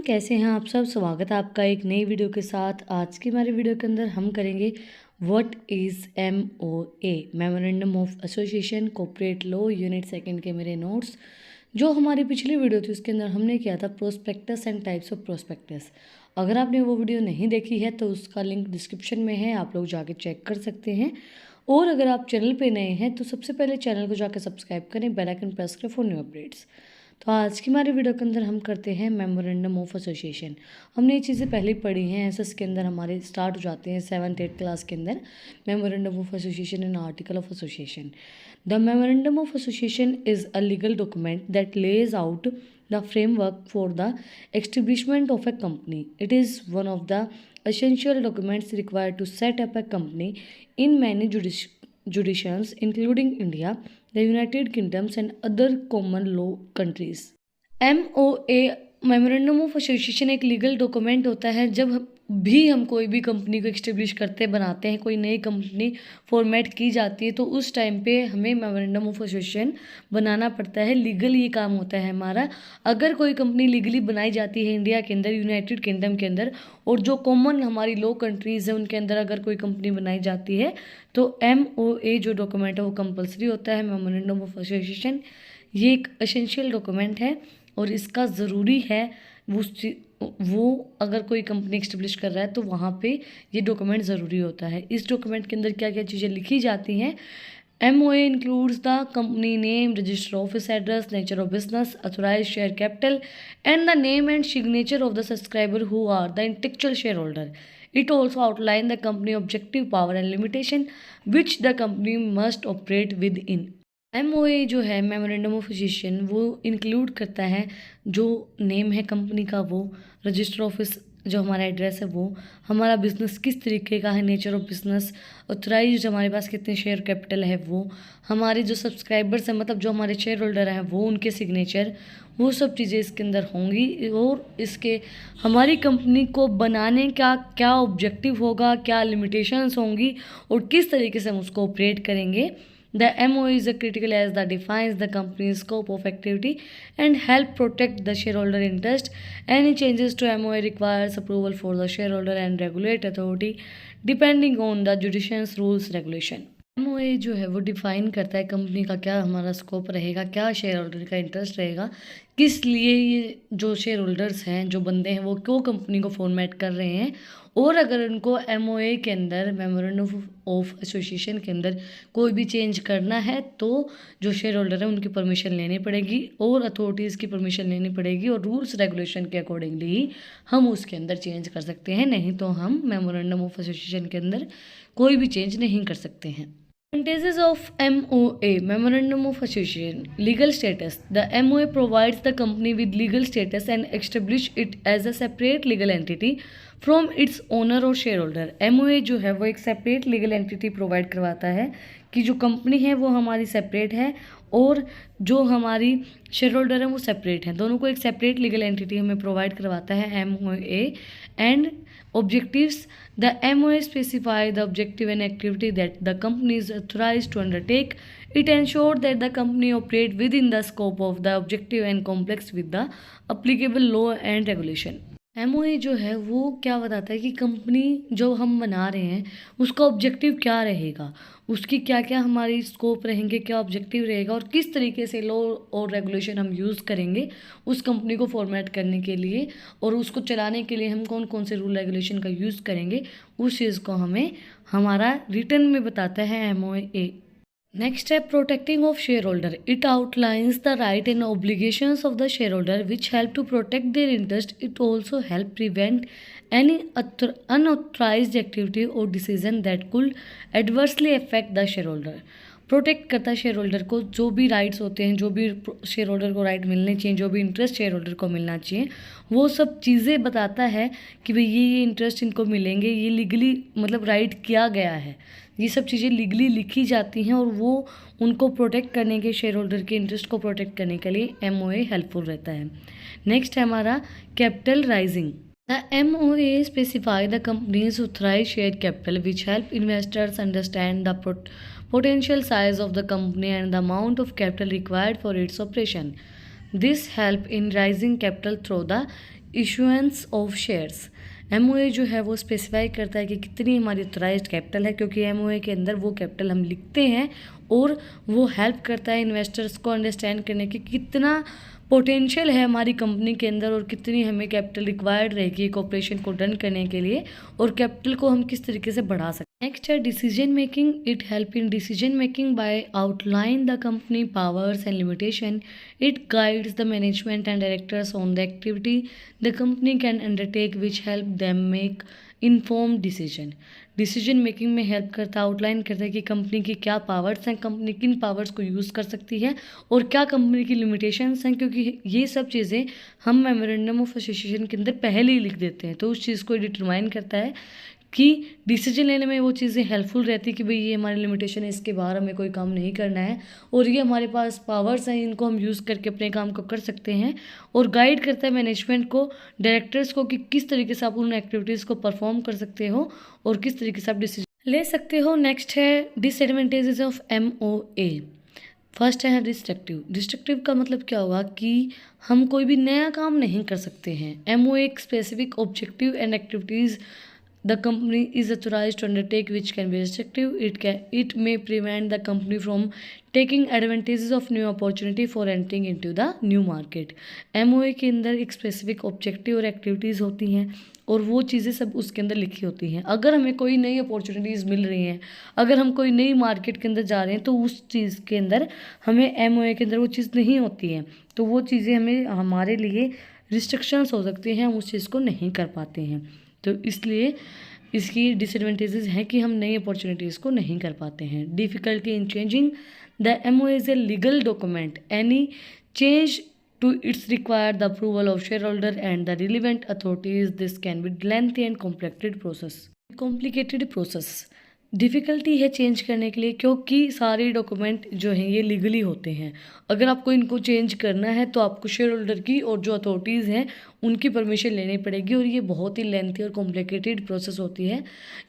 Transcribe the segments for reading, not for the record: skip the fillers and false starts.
कैसे हैं आप सब। स्वागत है आपका एक नई वीडियो के साथ। आज की हमारी वीडियो के अंदर हम करेंगे what is MOA, memorandum of association corporate law unit second के मेरे नोट्स। जो हमारी पिछली वीडियो थी उसके अंदर हमने किया था prospectus and types of prospectus. अगर आपने वो वीडियो नहीं देखी है तो उसका लिंक डिस्क्रिप्शन में है, आप लोग जाके चेक कर सकते हैं। और अगर आप चैनल पे नए हैं तो सबसे पहले चैनल को जाकर सब्सक्राइब करें, बेल आइकन प्रेस करें फॉर न्यू अपडेट्स। तो आज की हमारी वीडियो के अंदर हम करते हैं मेमोरेंडम ऑफ एसोसिएशन। हमने ये चीज़ें पहले पढ़ी हैं, एसएस के अंदर हमारे स्टार्ट हो जाते हैं 7th-8th क्लास के अंदर। Memorandum of association and article of association. The memorandum of association is a legal document that lays out the framework for the establishment of a company. It is one of the essential documents required to set up a company in many jurisdictions, including India, the United Kingdoms, and other common law countries. MOA memorandum of association एक legal document होता है जब भी हम कोई भी company को एक्स्टेब्लिश करते बनाते हैं, कोई नई कंपनी फॉर्मेट की जाती है तो उस टाइम पे हमें मेमोरेंडम ऑफ एसोसिएशन बनाना पड़ता है। लीगल ये काम होता है हमारा। अगर कोई कंपनी लीगली बनाई जाती है इंडिया के अंदर, यूनाइटेड किंगडम के अंदर, और जो कॉमन हमारी लॉ कंट्रीज़ है उनके अंदर अगर कोई कंपनी बनाई जाती है तो MOA जो डॉक्यूमेंट है वो कंपल्सरी होता है। मेमोरेंडम ऑफ एसोसिएशन ये एक एसेंशियल डॉक्यूमेंट है और इसका ज़रूरी है वो अगर कोई कंपनी एस्टेब्लिश कर रहा है तो वहाँ पे ये डॉक्यूमेंट ज़रूरी होता है। इस डॉक्यूमेंट के अंदर क्या क्या चीज़ें लिखी जाती हैं। MOA includes the company name, register office address, nature of business, authorized share capital, and the name and signature of the subscriber who are the intellectual shareholder. It also outlines the company objective, power and limitation which the company must operate within. MOA जो है memorandum of association वो include करता है जो name है company का, वो register office जो हमारा एड्रेस है, वो हमारा बिज़नेस किस तरीके का है, नेचर ऑफ बिज़नेस, ऑथराइज्ड हमारे पास कितने शेयर कैपिटल है, वो हमारे जो सब्सक्राइबर्स हैं मतलब जो हमारे शेयर होल्डर हैं वो उनके सिग्नेचर, वो सब चीज़ें इसके अंदर होंगी। और इसके हमारी कंपनी को बनाने का क्या ऑब्जेक्टिव होगा, क्या लिमिटेशंस होंगी और किस तरीके से हम उसको ऑपरेट करेंगे। The MOA is a critical as that defines the company's scope of activity and help protect the shareholder interest. Any changes to MOA requires approval for the shareholder and regulate authority depending on the judicious rules regulation. MOA जो है वो define करता है company का क्या हमारा scope रहेगा, क्या शेयर होल्डर का इंटरेस्ट रहेगा, किस लिए ये जो शेयर होल्डर्स हैं, जो बंदे हैं, वो क्यों कंपनी को फॉर्मेट कर रहे हैं। और अगर उनको MOA के अंदर मेमोरेंडम ऑफ एसोसिएशन के अंदर कोई भी चेंज करना है तो जो शेयर होल्डर है उनकी परमिशन लेनी पड़ेगी और अथॉरिटीज़ की परमिशन लेनी पड़ेगी और रूल्स रेगुलेशन के अकॉर्डिंगली ही हम उसके अंदर चेंज कर सकते हैं, नहीं तो हम मेमोरेंडम ऑफ एसोसिएशन के अंदर कोई भी चेंज नहीं कर सकते हैं। Advantages of MOA, Memorandum of Association. Legal status. The MOA provides the company with legal status and establish it as a separate legal entity from its owner or shareholder. MOA जो है वो एक separate legal entity provide करवाता है कि जो company है वो हमारी सेपरेट है और जो हमारी शेयर होल्डर है वो सेपरेट है, दोनों को एक सेपरेट लीगल एंटिटी हमें प्रोवाइड करवाता है MOA। And objectives. The MOA specify the objective and activity that the company is authorized to undertake. It ensures that the company operate within the scope of the objective and complex with the applicable law and regulation. MOA जो है वो क्या बताता है कि company जो हम बना रहे हैं उसका ऑब्जेक्टिव क्या रहेगा, उसकी क्या क्या हमारी स्कोप रहेंगे, क्या ऑब्जेक्टिव रहेगा और किस तरीके से लॉ और रेगुलेशन हम यूज़ करेंगे उस कंपनी को फॉर्मेट करने के लिए और उसको चलाने के लिए हम कौन कौन से रूल रेगुलेशन का यूज़ करेंगे, उस चीज़ को हमें हमारा रिटर्न में बताता है MOA। Next step, protecting of shareholder. It outlines the right and obligations of the shareholder which help to protect their interest. It also help prevent any unauthorized activity or decision that could adversely affect the shareholder. Protect करता है share holder को, जो भी rights होते हैं, जो भी share holder को राइट मिलने चाहिए, जो भी इंटरेस्ट शेयर होल्डर को मिलना चाहिए, वो सब चीज़ें बताता है कि भाई ये इंटरेस्ट इनको मिलेंगे, ये लीगली मतलब राइट किया गया है, ये सब चीज़ें लीगली लिखी जाती हैं और वो उनको प्रोटेक्ट करने के, शेयर होल्डर के इंटरेस्ट को प्रोटेक्ट करने के लिए MOA हेल्पफुल रहता है। नेक्स्ट है हमारा capital rising. The MOA specify the company's authorized share capital which help investors understand the potential size of the company and the amount of capital required for its operation. This help in raising capital through the issuance of shares. MOA जो है वो specify करता है कि कितनी हमारी authorised capital है, क्योंकि एमओए के अंदर वो कैपिटल हम लिखते हैं और वो हेल्प करता है इन्वेस्टर्स को अंडरस्टैंड करने की कितना पोटेंशियल है हमारी कंपनी के अंदर और कितनी हमें कैपिटल रिक्वायर्ड रहेगी कॉर्पोरेशन को रन करने के लिए, और कैपिटल को हम किस तरीके से बढ़ा सकते हैं। नेक्स्ट है decision making. It help in decision making by outline the company powers and limitation. It guides the management and directors on the activity the company can undertake which help them make informed decision. Decision making में help करता है, outline करता है कि company की क्या powers हैं, company किन पावर्स को यूज़ कर सकती है और क्या कंपनी की लिमिटेशंस हैं, क्योंकि ये सब चीज़ें हम मेमोरेंडम ऑफ एसोसिएशन के अंदर पहले ही लिख देते हैं। तो उस चीज़ को डिटरमाइन करता है कि डिसीजन लेने में वो चीज़ें हेल्पफुल रहती है कि भाई ये हमारी लिमिटेशन है, इसके बाहर हमें कोई काम नहीं करना है और ये हमारे पास पावर्स हैं, इनको हम यूज़ करके अपने काम को कर सकते हैं। और गाइड करता है मैनेजमेंट को, डायरेक्टर्स को कि किस तरीके से आप उन एक्टिविटीज़ को परफॉर्म कर सकते हो और किस तरीके से आप डिसीजन ले सकते हो। नेक्स्ट है डिसएडवांटेजेस ऑफ MOA। फर्स्ट है डिस्ट्रक्टिव। डिस्ट्रक्टिव का मतलब क्या हुआ कि हम कोई भी नया काम नहीं कर सकते हैं। MOA एक specific objective and activities the company is authorized to undertake which can be restrictive. It may prevent the company from taking advantages of new opportunity for entering into the new market. MOA के अंदर एक specific objective और activities होती हैं और वो चीज़ें सब उसके अंदर लिखी होती हैं। अगर हमें कोई नई अपॉर्चुनिटीज़ मिल रही हैं, अगर हम कोई नई मार्केट के अंदर जा रहे हैं, तो उस चीज़ के अंदर हमें MOA के अंदर वो चीज़ नहीं होती है, तो वो चीज़ें हमें हमारे लिए रिस्ट्रिक्शंस हो सकती हैं, हम उस चीज़ को नहीं कर पाते हैं। तो इसलिए इसकी डिसएडवांटेजेस हैं कि हम नई अपॉर्चुनिटीज़ को नहीं कर पाते हैं। Difficulty in changing the MOA is a legal document. Any change to its require the approval of shareholder and the relevant authorities. This can be lengthy and complicated process. Difficulty है change करने के लिए, क्योंकि सारे document जो हैं ये legally होते हैं। अगर आपको इनको चेंज करना है तो आपको शेयर होल्डर की और जो अथॉरिटीज़ हैं उनकी परमिशन लेनी पड़ेगी, और ये बहुत ही लेंथी और कॉम्प्लिकेटेड प्रोसेस होती है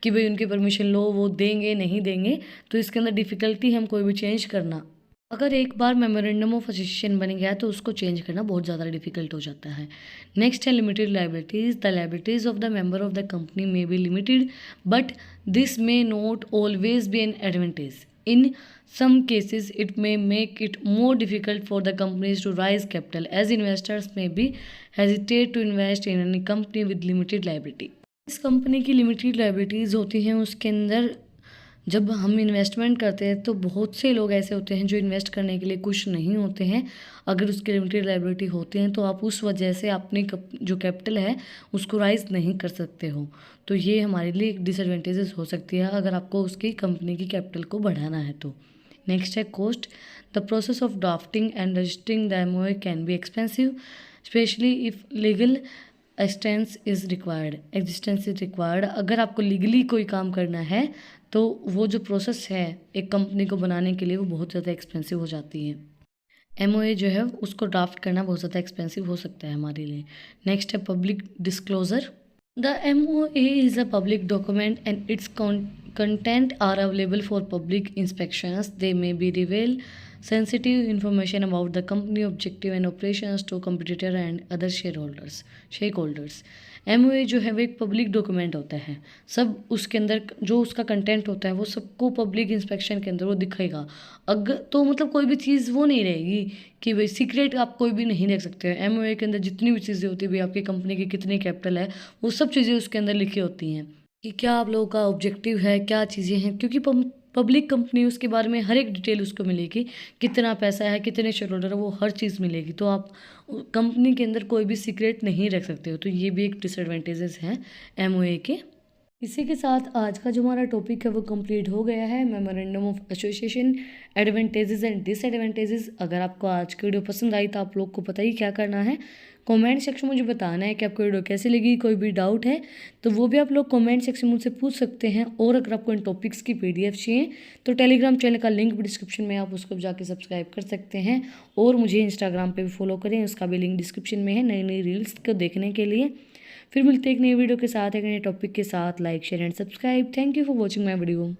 कि भाई उनकी परमिशन लो, वो देंगे नहीं देंगे। तो इसके अंदर डिफ़िकल्टी हम कोई भी चेंज करना, अगर एक बार मेमोरेंडम ऑफ एसोसिएशन बन गया तो उसको चेंज करना बहुत ज़्यादा डिफिकल्ट हो जाता है। नेक्स्ट है limited liabilities. The liabilities of the member of the company may be limited, but this may not always be an advantage. In some cases, it may make it more difficult for the companies to raise capital, as investors may be hesitate to invest in any company with limited liability. इस company की limited liabilities होती हैं, उसके अंदर जब हम investment करते हैं तो बहुत से लोग ऐसे होते हैं जो इन्वेस्ट करने के लिए कुछ नहीं होते हैं। अगर उसकी लिमिटेड लाइबिलिटी होती हैं तो आप उस वजह से अपनी जो कैपिटल है उसको राइज नहीं कर सकते हो। तो ये हमारे लिए एक डिसएडवांटेजेस हो सकती है अगर आपको उसकी कंपनी की कैपिटल को बढ़ाना है तो। नेक्स्ट है cost. The process of drafting and registering the MOA can be expensive, specially if legal existence is required. अगर आपको लीगली कोई काम करना है तो वो जो प्रोसेस है एक कंपनी को बनाने के लिए वो बहुत ज़्यादा एक्सपेंसिव हो जाती है। MOA जो है उसको ड्राफ्ट करना बहुत ज़्यादा एक्सपेंसिव हो सकता है हमारे लिए। नेक्स्ट है public disclosure. The MOA is a public document and its content are available for public inspections. They may be reveal sensitive information about the company objective and operations to competitor and other stakeholders. MOA जो है वो एक public document होता है, सब उसके अंदर जो उसका कंटेंट होता है वो सबको पब्लिक इंस्पेक्शन के अंदर वो दिखेगा। अगर तो मतलब कोई भी चीज़ वो नहीं रहेगी कि भाई सीक्रेट आप कोई भी नहीं देख सकते हो। MOA के अंदर जितनी भी चीज़ें होती है, भाई आपकी कंपनी की कितनी कैपिटल है, वो सब चीज़ें उसके अंदर लिखी होती हैं कि क्या आप लोगों का ऑब्जेक्टिव है, क्या चीज़ें हैं, क्योंकि पब्लिक कंपनी उसके बारे में हर एक डिटेल उसको मिलेगी, कितना पैसा है, कितने शेयर होल्डर है, वो हर चीज़ मिलेगी। तो आप कंपनी के अंदर कोई भी सीक्रेट नहीं रख सकते हो। तो ये भी एक डिसएडवांटेजेस हैं MOA के। इसी के साथ आज का जो हमारा टॉपिक है वो कंप्लीट हो गया है, memorandum of association, advantages and disadvantages. अगर आपको आज की वीडियो पसंद आई तो आप लोग को पता ही क्या करना है, कमेंट सेक्शन में मुझे बताना है कि आपको वीडियो कैसी लगी। कोई भी डाउट है तो वो भी आप लोग कमेंट सेक्शन में मुझसे पूछ सकते हैं। और अगर आपको इन टॉपिक्स की PDF चाहिए तो टेलीग्राम चैनल का लिंक भी डिस्क्रिप्शन में, आप उसको जाके सब्सक्राइब कर सकते हैं। और मुझे इंस्टाग्राम पे भी फॉलो करें, उसका भी लिंक डिस्क्रिप्शन में है, नई नई रील्स को देखने के लिए। फिर मिलते हैं एक नई वीडियो के साथ, एक नए टॉपिक के साथ। Like share and subscribe. Thank you for watching my video.